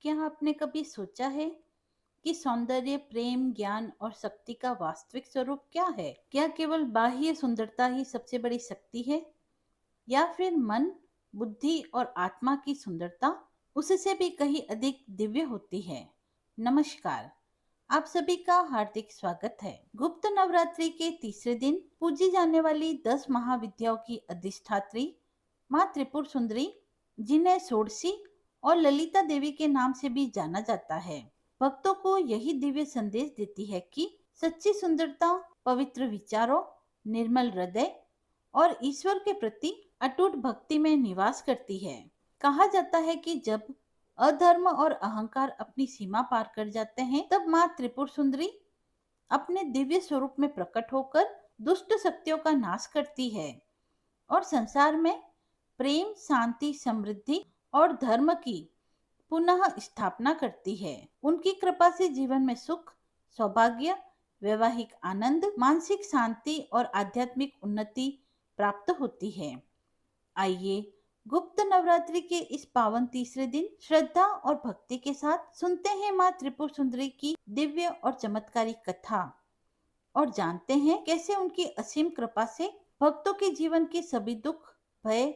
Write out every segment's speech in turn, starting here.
क्या आपने कभी सोचा है कि सौंदर्य प्रेम ज्ञान और शक्ति का वास्तविक स्वरूप क्या है? क्या केवल बाह्य सुंदरता ही सबसे बड़ी शक्ति है या फिर मन बुद्धि और आत्मा की सुंदरता उससे भी कहीं अधिक दिव्य होती है? नमस्कार, आप सभी का हार्दिक स्वागत है। गुप्त नवरात्रि के तीसरे दिन पूजी जाने वाली 10 महाविद्याओं की अधिष्ठात्री माँ त्रिपुर सुंदरी, जिन्हें षोडशी और ललिता देवी के नाम से भी जाना जाता है, भक्तों को यही दिव्य संदेश देती है कि सच्ची सुंदरता पवित्र विचारों, निर्मल हृदय और ईश्वर के प्रति अटूट भक्ति में निवास करती है। कहा जाता है कि जब अधर्म और अहंकार अपनी सीमा पार कर जाते हैं, तब माँ त्रिपुर सुंदरी अपने दिव्य स्वरूप में प्रकट होकर दुष्ट शक्तियों का नाश करती है और संसार में प्रेम, शांति, समृद्धि और धर्म की पुनः स्थापना करती है। उनकी कृपा से जीवन में सुख, सौभाग्य, वैवाहिक आनंद, मानसिक शांति और आध्यात्मिक उन्नति प्राप्त होती है। आइए गुप्त नवरात्रि के इस पावन तीसरे दिन श्रद्धा और भक्ति के साथ सुनते हैं माँ त्रिपुर सुंदरी की दिव्य और चमत्कारी कथा और जानते हैं कैसे उनकी असीम कृपा से भक्तों के जीवन के सभी दुख, भय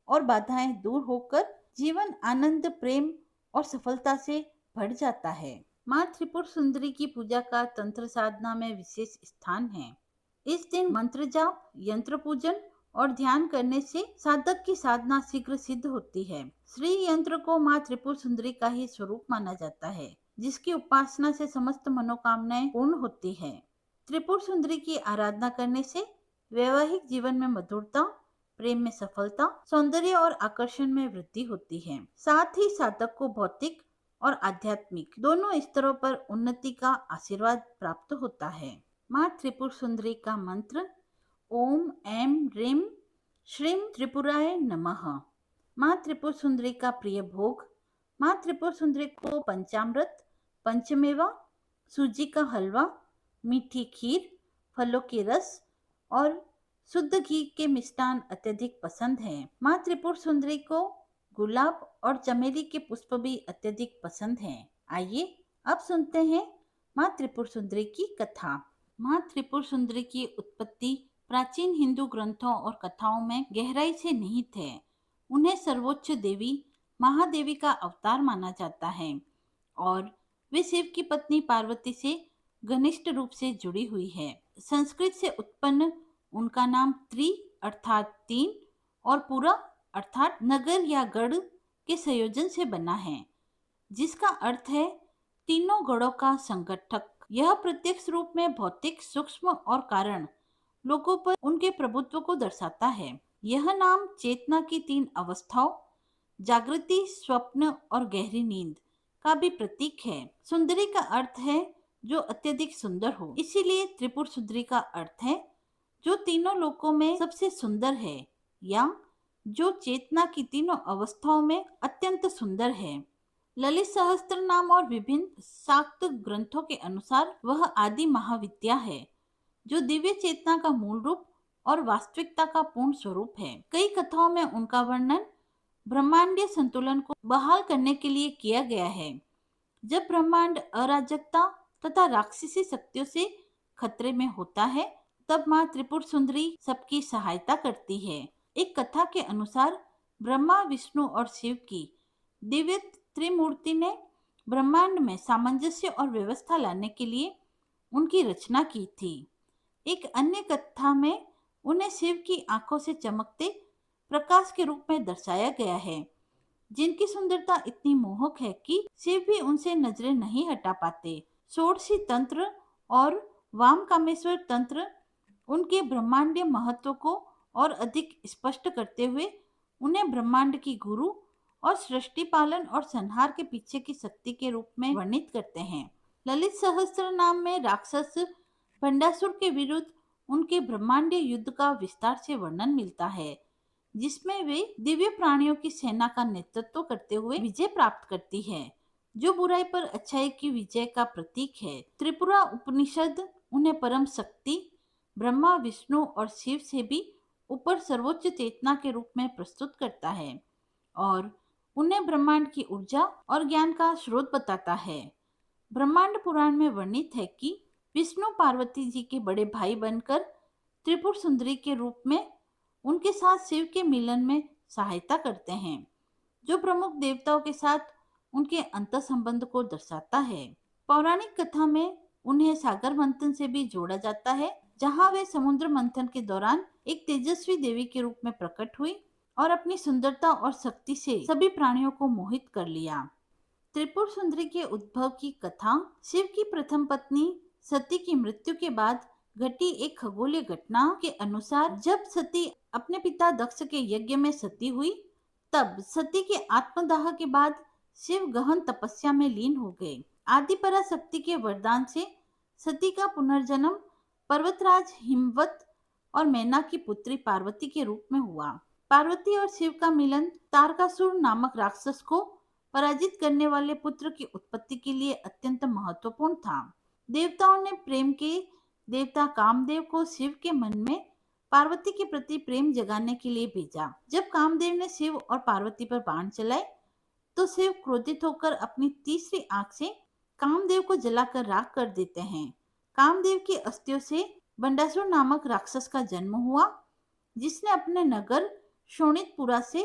और बाधाएं दूर होकर जीवन आनंद, प्रेम और सफलता से भर जाता है। माँ त्रिपुर सुंदरी की पूजा का तंत्र साधना में विशेष स्थान है। इस दिन मंत्र जाप, यंत्र पूजन और ध्यान करने से साधक की साधना शीघ्र सिद्ध होती है। श्री यंत्र को माँ त्रिपुर सुंदरी का ही स्वरूप माना जाता है, जिसकी उपासना से समस्त मनोकामनाएं पूर्ण होती है। त्रिपुर सुंदरी की आराधना करने से वैवाहिक जीवन में मधुरता, प्रेम में सफलता, सौंदर्य और आकर्षण में वृद्धि होती है। साथ ही साधक को भौतिक और आध्यात्मिक दोनों स्तरों पर उन्नति का आशीर्वाद प्राप्त होता है। माँ त्रिपुर सुंदरी का मंत्र ओम ऐं ह्रीं श्रीं त्रिपुराय नमः। माँ त्रिपुर सुंदरी का प्रिय भोग। माँ त्रिपुर सुंदरी को पंचामृत, पंचमेवा, सूजी का हलवा, मीठी खीर, फलों के रस और शुद्ध घी के मिष्टान अत्यधिक पसंद है। माँ त्रिपुर सुंदरी को गुलाब और चमेली के पुष्प भी अत्यधिक पसंद हैं। आइए अब सुनते हैं माँ त्रिपुर सुंदरी की कथा। माँ त्रिपुर सुंदरी की उत्पत्ति प्राचीन हिंदू ग्रंथों और कथाओं में गहराई से निहित है। उन्हें सर्वोच्च देवी महादेवी का अवतार माना जाता है और वे शिव की पत्नी पार्वती से घनिष्ठ रूप से जुड़ी हुई है। संस्कृत से उत्पन्न उनका नाम त्रि अर्थात तीन और पुरा अर्थात नगर या गढ़ के संयोजन से बना है, जिसका अर्थ है तीनों गढ़ों का संगठक। यह प्रत्यक्ष रूप में भौतिक, सूक्ष्म और कारण लोगों पर उनके प्रभुत्व को दर्शाता है। यह नाम चेतना की तीन अवस्थाओं जागृति, स्वप्न और गहरी नींद का भी प्रतीक है। सुंदरी का अर्थ है जो अत्यधिक सुंदर हो, इसीलिए त्रिपुर सुंदरी का अर्थ है जो तीनों लोकों में सबसे सुंदर है या जो चेतना की तीनों अवस्थाओं में अत्यंत सुंदर है। ललित सहस्त्र नाम और विभिन्न शाक्त ग्रंथों के अनुसार वह आदि महाविद्या है जो दिव्य चेतना का मूल रूप और वास्तविकता का पूर्ण स्वरूप है। कई कथाओं में उनका वर्णन ब्रह्मांडीय संतुलन को बहाल करने के लिए किया गया है। जब ब्रह्मांड अराजकता तथा राक्षसी शक्तियों से खतरे में होता है, तब माँ त्रिपुर सुंदरी सबकी सहायता करती है। एक कथा के अनुसार ब्रह्मा, विष्णु और शिव की दिव्य त्रिमूर्ति ने ब्रह्मांड में सामंजस्य और व्यवस्था लाने के लिए उनकी रचना की थी। एक अन्य कथा में उन्हें शिव की आंखों से चमकते प्रकाश के रूप में दर्शाया गया है, जिनकी सुंदरता इतनी मोहक है कि शिव भी उनसे नजरें नहीं हटा पाते। षोडशी तंत्र और वाम कामेश्वर तंत्र उनके ब्रह्मांडीय महत्व को और अधिक स्पष्ट करते हुए उन्हें ब्रह्मांड की गुरु और सृष्टि पालन और संहार के पीछे की शक्ति के रूप में वर्णित करते हैं। ललित सहस्त्र नाम में राक्षस भंडासुर के विरुद्ध उनके ब्रह्मांडीय युद्ध का विस्तार से वर्णन मिलता है, जिसमें वे दिव्य प्राणियों की सेना का नेतृत्व करते हुए विजय प्राप्त करती है, जो बुराई पर अच्छाई की विजय का प्रतीक है। त्रिपुरा उपनिषद उन्हें परम शक्ति, ब्रह्मा, विष्णु और शिव से भी ऊपर सर्वोच्च चेतना के रूप में प्रस्तुत करता है और उन्हें ब्रह्मांड की ऊर्जा और ज्ञान का स्रोत बताता है। ब्रह्मांड पुराण में वर्णित है कि विष्णु पार्वती जी के बड़े भाई बनकर त्रिपुर सुंदरी के रूप में उनके साथ शिव के मिलन में सहायता करते हैं, जो प्रमुख देवताओं के साथ उनके अंतः संबंध को दर्शाता है। पौराणिक कथा में उन्हें सागर मंथन से भी जोड़ा जाता है, जहां वे समुद्र मंथन के दौरान एक तेजस्वी देवी के रूप में प्रकट हुई और अपनी सुंदरता और शक्ति से सभी प्राणियों को मोहित कर लिया। त्रिपुर सुंदरी के उद्भव की कथा शिव की प्रथम पत्नी सती की मृत्यु के बाद घटी एक खगोलीय घटना के अनुसार, जब सती अपने पिता दक्ष के यज्ञ में सती हुई, तब सती के आत्मदाह के बाद शिव गहन तपस्या में लीन हो गए। आदि पराशक्ति के वरदान से सती का पुनर्जन्म पर्वतराज हिमवत और मैना की पुत्री पार्वती के रूप में हुआ। पार्वती और शिव का मिलन तारकासुर नामक राक्षस को पराजित करने वाले पुत्र की उत्पत्ति के लिए अत्यंत महत्वपूर्ण था। देवताओं ने प्रेम के देवता कामदेव को शिव के मन में पार्वती के प्रति प्रेम जगाने के लिए भेजा। जब कामदेव ने शिव और पार्वती पर बाण चलाए, तो शिव क्रोधित होकर अपनी तीसरी आंख से कामदेव को जलाकर राख कर देते हैं। कामदेव की अस्थियों से बंडासुर नामक राक्षस का जन्म हुआ, जिसने अपने नगर शोणितपुरा से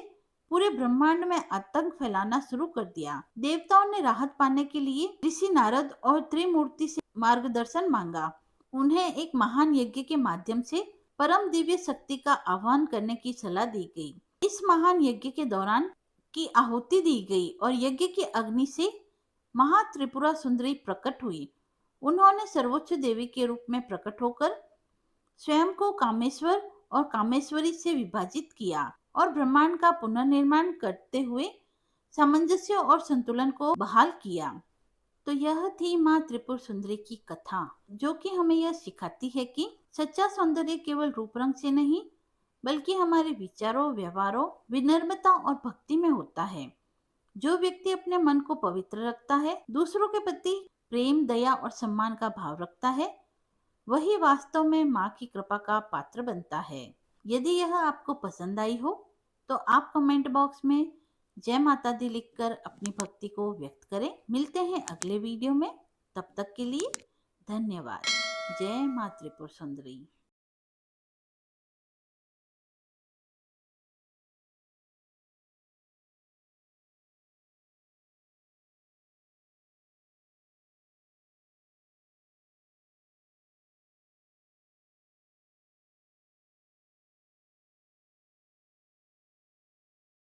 पूरे ब्रह्मांड में आतंक फैलाना शुरू कर दिया। देवताओं ने राहत पाने के लिए ऋषि नारद और त्रिमूर्ति से मार्गदर्शन मांगा। उन्हें एक महान यज्ञ के माध्यम से परम दिव्य शक्ति का आह्वान करने की सलाह दी गई। इस महान यज्ञ के दौरान की आहुति दी गई और यज्ञ की अग्नि से महात्रिपुरा सुंदरी प्रकट हुई। उन्होंने सर्वोच्च देवी के रूप में प्रकट होकर स्वयं को कामेश्वर और कामेश्वरी से विभाजित किया और ब्रह्मांड का पुनर्निर्माण करते हुए सामंजस्य और संतुलन को बहाल किया। तो यह थी माँ त्रिपुर सुंदरी की कथा, जो कि हमें यह सिखाती है कि सच्चा सौंदर्य केवल रूप रंग से नहीं, बल्कि हमारे विचारों, व्यवहारों, विनम्रता और भक्ति में होता है। जो व्यक्ति अपने मन को पवित्र रखता है, दूसरों के प्रति प्रेम, दया और सम्मान का भाव रखता है, वही वास्तव में माँ की कृपा का पात्र बनता है। यदि यह आपको पसंद आई हो, तो आप कमेंट बॉक्स में जय माता दी लिखकर अपनी भक्ति को व्यक्त करें। मिलते हैं अगले वीडियो में, तब तक के लिए धन्यवाद। जय माँ त्रिपुर सुंदरी।